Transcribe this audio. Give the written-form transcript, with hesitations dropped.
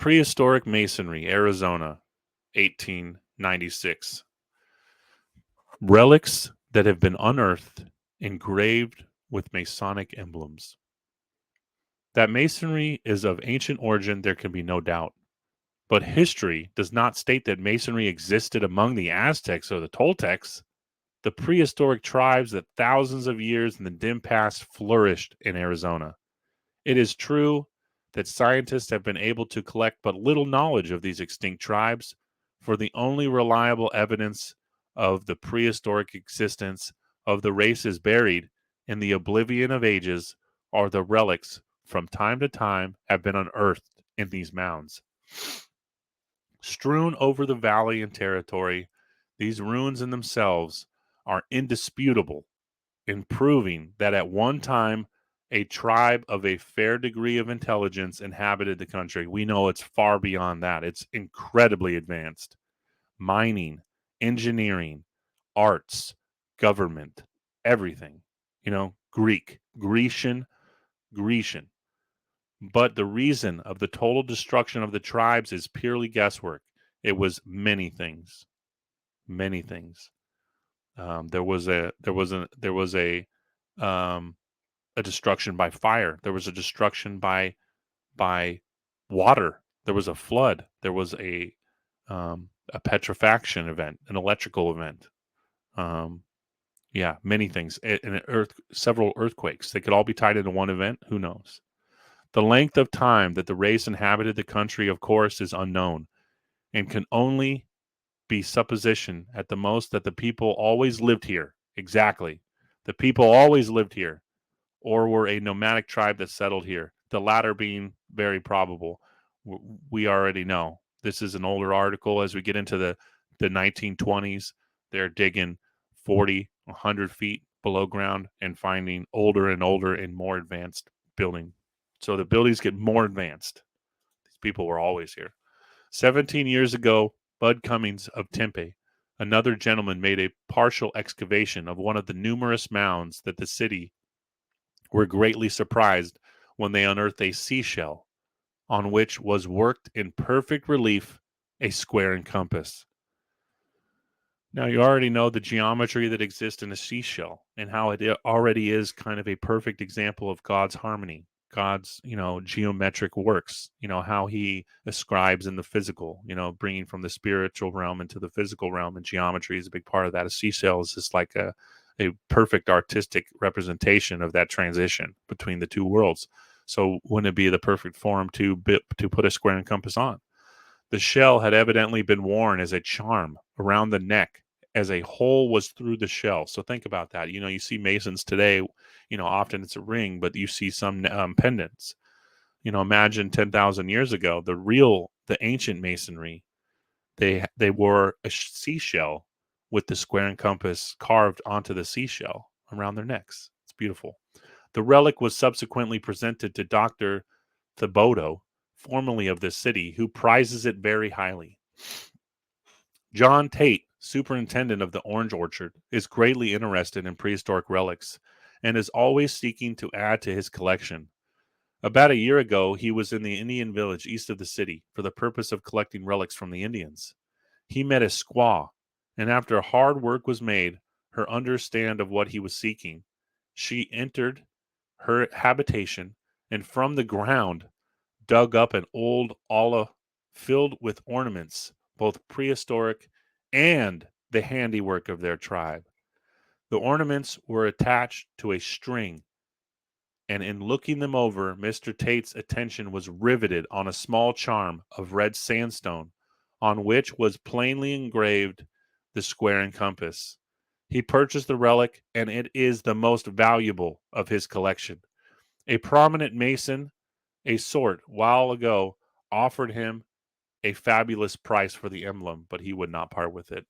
Prehistoric Masonry, Arizona, 1896. Relics that have been unearthed, engraved with Masonic emblems. That Masonry is of ancient origin, there can be no doubt. But history does not state that Masonry existed among the Aztecs or the Toltecs, the prehistoric tribes that thousands of years in the dim past flourished in Arizona. It is true that scientists have been able to collect but little knowledge of these extinct tribes, for the only reliable evidence of the prehistoric existence of the races buried in the oblivion of ages are the relics from time to time have been unearthed in these mounds. Strewn over the valley and territory, these ruins in themselves are indisputable in proving that at one time a tribe of a fair degree of intelligence inhabited the country. We know it's far beyond that. It's incredibly advanced. Mining, engineering, arts, government, everything. Grecian. But the reason of the total destruction of the tribes is purely guesswork. It was many things. Many things. There was a destruction by fire. There was a destruction by water. There was a flood. There was a petrifaction event, an electrical event. Many things. Several earthquakes. They could all be tied into one event. Who knows? The length of time that the race inhabited the country, of course, is unknown, and can only be supposition at the most that the people always lived here. Exactly. The people always lived here, or were a nomadic tribe that settled here, the latter being very probable. We already know. This is an older article. As we get into the 1920s, they're digging 40, 100 feet below ground and finding older and older and more advanced building. So the buildings get more advanced. These people were always here. 17 years ago, Bud Cummings of Tempe, another gentleman, made a partial excavation of one of the numerous mounds that the city were greatly surprised when they unearthed a seashell on which was worked in perfect relief a square and compass. Now, you already know the geometry that exists in a seashell and how it already is kind of a perfect example of God's harmony. God's, geometric works, how he ascribes in the physical, bringing from the spiritual realm into the physical realm, and geometry is a big part of that. A seashell is just like a perfect artistic representation of that transition between the two worlds. So wouldn't it be the perfect form to put a square and compass on? The shell had evidently been worn as a charm around the neck, as a hole was through the shell. So think about that. You see Masons today, often it's a ring, but you see some pendants. Imagine 10,000 years ago, the ancient Masonry, they wore a seashell with the square and compass carved onto the seashell around their necks. It's beautiful. The relic was subsequently presented to Dr. Thibodeau, formerly of this city, who prizes it very highly. John Tate, superintendent of the orange orchard, is greatly interested in prehistoric relics and is always seeking to add to his collection. About a year ago, he was in the Indian village east of the city for the purpose of collecting relics from the Indians. He met a squaw, and after hard work was made, her understand of what he was seeking, she entered her habitation and from the ground dug up an old olla filled with ornaments, both prehistoric and the handiwork of their tribe. The ornaments were attached to a string, and in looking them over, Mr. Tate's attention was riveted on a small charm of red sandstone, on which was plainly engraved the square and compass. He purchased the relic, and it is the most valuable of his collection. A prominent Mason, a sort, while ago, offered him a fabulous price for the emblem, but he would not part with it.